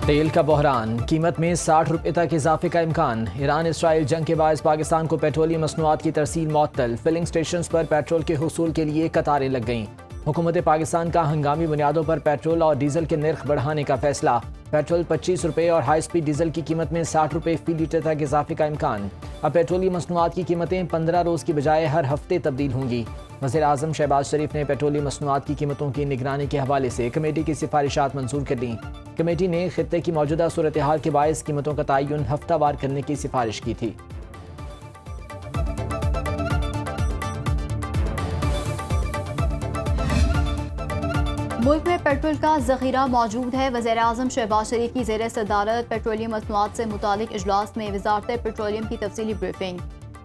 तेल का बहरान, कीमत में 60 रुपये तक इजाफे का इम्कान। ईरान इसराइल जंग के बायस पाकिस्तान को पेट्रोलियम मसनूआत की तरसील मुअत्तल। फिलिंग स्टेशन पर पेट्रोल के हुसूल के लिए कतारें लग गईं। हुकूमत पाकिस्तान का हंगामी बुनियादों पर पेट्रोल और डीजल के नर्ख बढ़ाने का फैसला। पेट्रोल 25 रुपये और हाई स्पीड डीजल की कीमत में 60 रुपये फी लीटर तक इजाफे का इम्कान। अब पेट्रोलियम मसनूआत की कीमतें 15 रोज़ की बजाय हर हफ्ते तब्दील होंगी। वज़ीर-ए-आज़म शहबाज शरीफ ने पेट्रोलियम मसनूआत की कीमतों की निगरानी के हवाले से कमेटी की सिफारिशात मंजूर कर लीं। कमेटी ने खित्ते की मौजूदा सूरत हाल के बायस कीमतों का तयन हफ्तावार करने की सिफारिश की थी। मुल्क में पेट्रोल का ज़ख़ीरा मौजूद है। वज़ीर-ए-आज़म शहबाज शरीफ की ज़ेर सदारत पेट्रोलियम मसनूआत से मुतालिक इजलास में वज़ारत पेट्रोलियम की तफसीली ब्रीफिंग।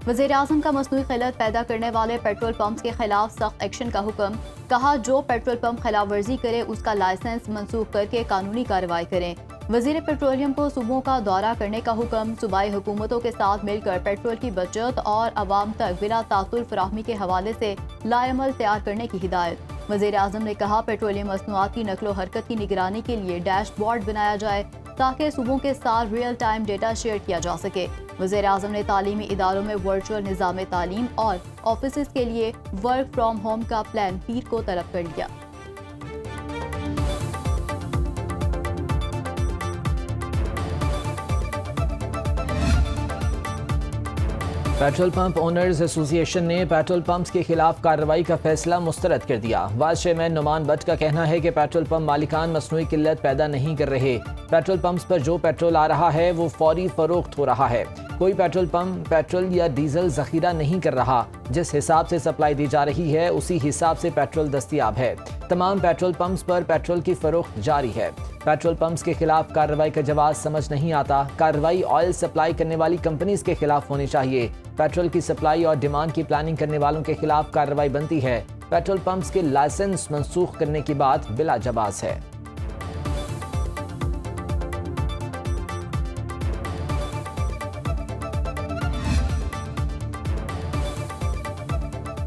वज़ीर-ए-आज़म का मसनूई खिलत पैदा करने वाले पेट्रोल पंप्स के खिलाफ सख्त एक्शन का हुक्म। कहा, जो पेट्रोल पंप खिलाफ वर्जी करे उसका लाइसेंस मनसूख करके कानूनी कार्रवाई करें। वज़ीर पेट्रोलियम को सूबों का दौरा करने का हुक्म। सूबाई हुकूमतों के साथ मिलकर पेट्रोल की बचत और आवाम तक बिला तातुल फराहमी के हवाले से लाएमल तैयार करने की हिदायत। वज़ीर-ए-आज़म ने कहा, पेट्रोलियम मसनूआत की नकलो हरकत की निगरानी के लिए डैशबोर्ड बनाया जाए ताकि सूबों के साथ रियल टाइम डेटा शेयर किया जा सके। वज़ीर-ए-आज़म ने तालीमी इदारों में वर्चुअल निज़ाम तालीम और ऑफिस के लिए वर्क फ्रॉम होम का प्लान पीर को तलब कर लिया। पेट्रोल पंप ओनर्स एसोसिएशन ने पेट्रोल पंप्स के खिलाफ कार्रवाई का फैसला मुस्तरद कर दिया। वाइस चेयरमैन नुमान बट का कहना है कि पेट्रोल पंप मालिकान मसनूई किल्लत पैदा नहीं कर रहे। पेट्रोल पंप्स पर जो पेट्रोल आ रहा है वो फौरी फरोख्त हो रहा है। कोई पेट्रोल पंप पेट्रोल या डीजल जखीरा नहीं कर रहा। जिस हिसाब से सप्लाई दी जा रही है उसी हिसाब से पेट्रोल दस्तयाब है। तमाम पेट्रोल पंप्स पर पेट्रोल की फरोख्त जारी है। पेट्रोल पंप्स के खिलाफ कार्रवाई का जवाब समझ नहीं आता। कार्रवाई ऑयल सप्लाई करने वाली कंपनीज के खिलाफ होनी चाहिए। पेट्रोल की सप्लाई और डिमांड की प्लानिंग करने वालों के खिलाफ कार्रवाई बनती है। पेट्रोल पंप्स के लाइसेंस मंसूख करने की बात बिला जवाज है।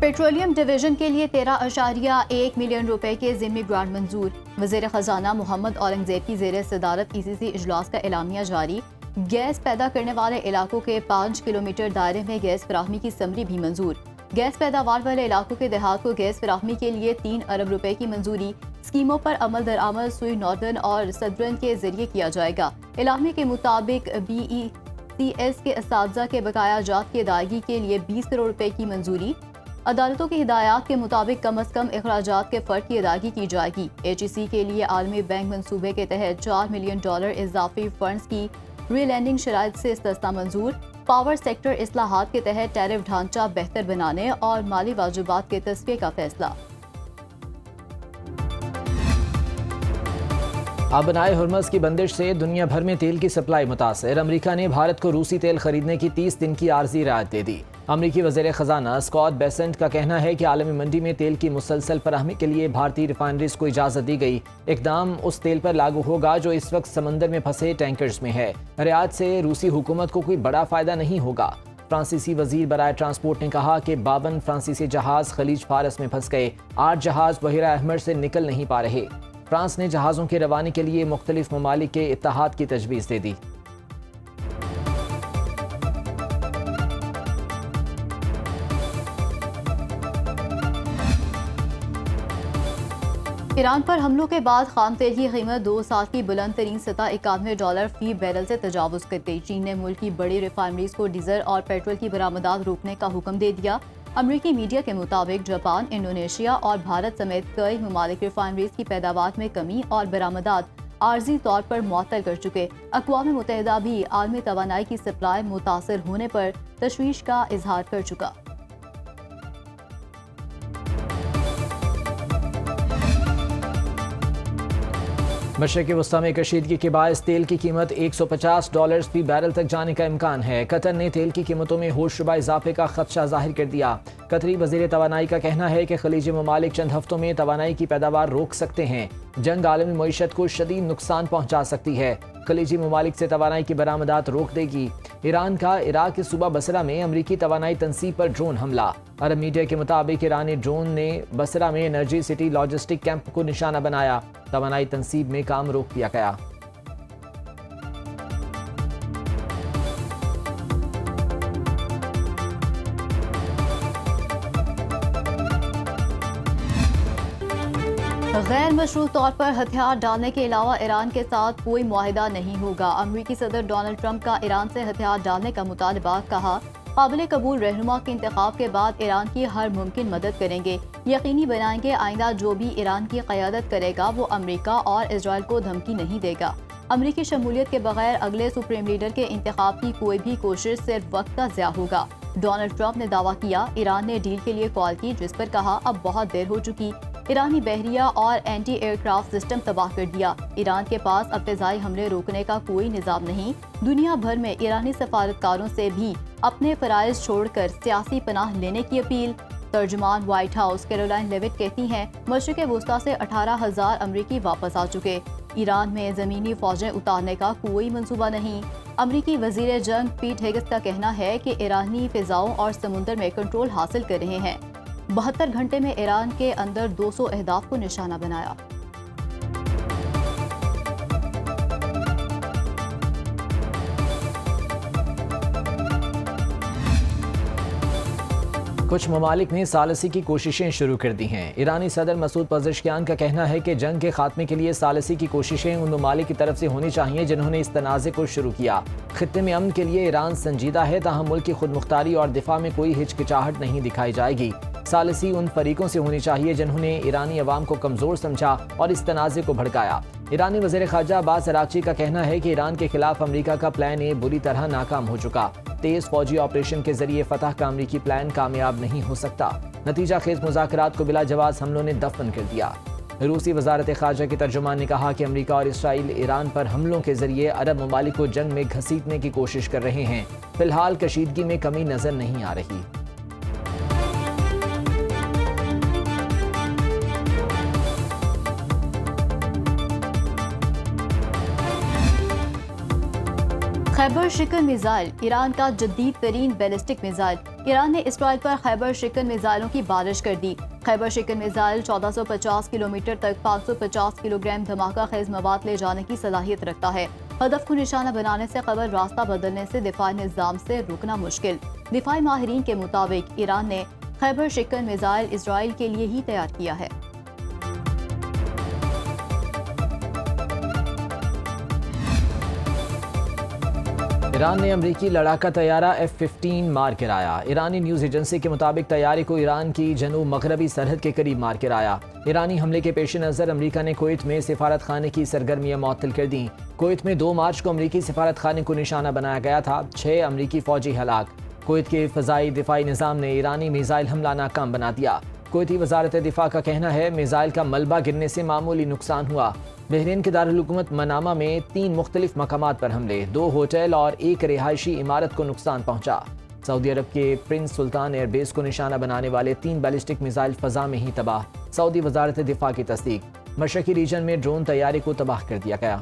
पेट्रोलियम डिवीजन के लिए 13.1 मिलियन रुपए के ज़िम्मी ग्रांट मंजूर। वज़ीर ख़जाना मोहम्मद औरंगज़ेब की ज़ेर सदारत ECC इजलास का एलामिया जारी। गैस पैदा करने वाले इलाकों के 5 किलोमीटर दायरे में गैस फराहमी की समरी भी मंजूर। गैस पैदावार वाले इलाकों के देहात को गैस फराहमी के लिए 3 अरब रुपए की मंजूरी। स्कीमों पर अमल दरामद सुई नॉर्दर्न और सदर्न के जरिए किया जाएगा। एलामिया के मुताबिक BECS के असातिज़ा के बकाया जात की अदायगी के लिए 20 करोड़ रुपए की मंजूरी। अदालतों की हिदायत के मुताबिक कम अज कम अखराजात के फर्क की अदायगी की जाएगी। HEC के लिए आलमी बैंक मंसूबे के तहत $4 मिलियन इजाफी फंड्स की री-लैंडिंग शराइत से इस्तेस्ना मंजूर। पावर सेक्टर इस्लाहात के तहत टैरिफ ढांचा बेहतर बनाने और माली वाजिबात के तस्फिये का फैसला। आबनाए हुर्मज़ की बंदिश से दुनिया भर में तेल की सप्लाई मुतासर। अमरीका ने भारत को रूसी तेल खरीदने की 30 दिन की आर्जी राहत दे दी। अमरीकी वज़ीर ख़जाना स्कॉट बेसेंट का कहना है कि आलमी मंडी में तेल की मुसलसल फराहमी के लिए भारतीय रिफाइनरीज को इजाज़त दी गई। इक़दाम उस तेल पर लागू होगा जो इस वक्त समंदर में फंसे टैंकर्स में है। रियाद से रूसी हुकूमत को कोई बड़ा फ़ायदा नहीं होगा। फ्रांसीसी वज़ीर बराए ट्रांसपोर्ट ने कहा कि 52 फ्रांसीसी जहाज़ खलीज फारस में फंस गए। 8 जहाज़ बहिरा अहमर से निकल नहीं पा रहे। फ्रांस ने जहाज़ों के रवानी के लिए मुख्तलिफ ममालिक के इत्तेहाद की तजवीज़ दे दी। ईरान पर हमलों के बाद खाम तेल की कीमत 2 साल की बुलंद तरीन सतह $91 फी बैरल से तजावुज़ कर गई। चीन ने मुल्क की बड़ी रिफाइनरीज को डीजल और पेट्रोल की बरामदात रोकने का हुक्म दे दिया। अमरीकी मीडिया के मुताबिक जापान, इंडोनेशिया और भारत समेत कई ममालिक रिफाइनरीज की पैदावार में कमी और बरामदात आर्जी तौर पर मुअत्तल कर चुके। अक़वाम मुत्तहिदा भी आलमी तवानाई की सप्लाई मुतासर होने पर तशवीश का इजहार कर चुका। मशरिक़ वस्ता में कशीदगी के बायस तेल की कीमत $150 फी बैरल तक जाने का इम्कान है। कतर ने तेल की कीमतों में होशरुबा इजाफे का खदशा जाहिर कर दिया। कतरी वज़ीर तवानाई का कहना है कि खलीजी ममालिक चंद हफ्तों में तवानाई की पैदावार रोक सकते हैं। जंग आलमी मईशत को शदीद नुकसान पहुँचा सकती है। खलीजी ममालिक से तवानाई की बरामदात रोक देगी। ईरान का इराक के सूबा बसरा में अमरीकी तवानाई तनसीब पर ड्रोन हमला। अरब मीडिया के मुताबिक ईरानी ड्रोन ने बसरा में एनर्जी सिटी लॉजिस्टिक कैंप को निशाना बनाया। तवानाई तनसीब में काम रोक दिया गया। غیر مشروط طور پر ہتھیار ڈالنے کے علاوہ ایران کے ساتھ کوئی معاہدہ نہیں ہوگا۔ امریکی صدر ڈونلڈ ٹرمپ کا ایران سے ہتھیار ڈالنے کا مطالبہ، کہا قابل قبول رہنما کے انتخاب کے بعد ایران کی ہر ممکن مدد کریں گے، یقینی بنائیں گے آئندہ جو بھی ایران کی قیادت کرے گا وہ امریکہ اور اسرائیل کو دھمکی نہیں دے گا۔ امریکی شمولیت کے بغیر اگلے سپریم لیڈر کے انتخاب کی کوئی بھی کوشش صرف وقت کا ضیاع ہوگا۔ ڈونلڈ ٹرمپ نے دعویٰ کیا ایران نے ڈیل کے لیے کال کی، جس پر کہا اب بہت دیر ہو چکی، ایرانی بحریہ اور اینٹی ایئر کرافٹ سسٹم تباہ کر دیا، ایران کے پاس اب فضائی حملے روکنے کا کوئی نظام نہیں۔ دنیا بھر میں ایرانی سفارتکاروں سے بھی اپنے فرائض چھوڑ کر سیاسی پناہ لینے کی اپیل۔ ترجمان وائٹ ہاؤس کیرولائن لیوٹ کہتی ہیں مشرق وسطیٰ سے 18,000 امریکی واپس آ چکے، ایران میں زمینی فوجیں اتارنے کا کوئی منصوبہ نہیں۔ امریکی وزیر جنگ پیٹ ہیگس کا کہنا ہے کہ ایرانی فضاؤں اور سمندر میں کنٹرول حاصل کر رہے ہیں۔ 72 گھنٹے میں ایران کے اندر 200 اہداف کو نشانہ بنایا۔ کچھ ممالک نے ثالثی کی کوششیں شروع کر دی ہیں۔ ایرانی صدر مسعود پزشکیان کا کہنا ہے کہ جنگ کے خاتمے کے لیے ثالثی کی کوششیں ان ممالک کی طرف سے ہونی چاہیے جنہوں نے اس تنازع کو شروع کیا۔ خطے میں امن کے لیے ایران سنجیدہ ہے، تاہم ملک کی خود مختاری اور دفاع میں کوئی ہچکچاہٹ نہیں دکھائی جائے گی۔ ثالثی ان فریقوں سے ہونی چاہیے جنہوں نے ایرانی عوام کو کمزور سمجھا اور اس تنازع کو بھڑکایا۔ ایرانی وزیر خارجہ عباس اراغچی کا کہنا ہے کہ ایران کے خلاف امریکہ کا پلان اے بری طرح ناکام ہو چکا، تیز فوجی آپریشن کے ذریعے فتح کا امریکی پلان کامیاب نہیں ہو سکتا، نتیجہ خیز مذاکرات کو بلا جواز حملوں نے دفن کر دیا۔ روسی وزارت خارجہ کے ترجمان نے کہا کہ امریکہ اور اسرائیل ایران پر حملوں کے ذریعے عرب ممالک کو جنگ میں گھسیٹنے کی کوشش کر رہے ہیں، فی الحال کشیدگی میں کمی نظر نہیں آ رہی۔ خیبر شکن میزائل ایران کا جدید ترین بیلسٹک میزائل، ایران نے اسرائیل پر خیبر شکن میزائلوں کی بارش کر دی۔ خیبر شکن میزائل 1450 کلومیٹر تک 550 کلو گرام دھماکہ خیز مواد لے جانے کی صلاحیت رکھتا ہے۔ ہدف کو نشانہ بنانے سے قبل راستہ بدلنے سے دفاعی نظام سے رکنا مشکل۔ دفاعی ماہرین کے مطابق ایران نے خیبر شکن میزائل اسرائیل کے لیے ہی تیار کیا ہے۔ ایران نے امریکی لڑاکا طیارہ F-15 مار گرایا۔ ایرانی نیوز ایجنسی کے مطابق طیارے کو ایران کی جنوب مغربی سرحد کے قریب مار گرایا۔ ایرانی حملے کے پیش نظر امریکہ نے کویت میں سفارت خانے کی سرگرمیاں معطل کر دیں۔ کویت میں 2 مارچ کو امریکی سفارت خانے کو نشانہ بنایا گیا تھا، 6 امریکی فوجی ہلاک۔ کویت کے فضائی دفاعی نظام نے ایرانی میزائل حملہ ناکام بنا دیا۔ کویتی وزارت دفاع کا کہنا ہے میزائل کا ملبہ گرنے سے معمولی نقصان ہوا۔ بحرین کے دارالحکومت منامہ میں 3 مختلف مقامات پر حملے، 2 ہوٹل اور 1 رہائشی عمارت کو نقصان پہنچا۔ سعودی عرب کے پرنس سلطان ایئر بیس کو نشانہ بنانے والے 3 بیلسٹک میزائل فضا میں ہی تباہ، سعودی وزارت دفاع کی تصدیق۔ مشرقی ریجن میں ڈرون طیارے کو تباہ کر دیا گیا۔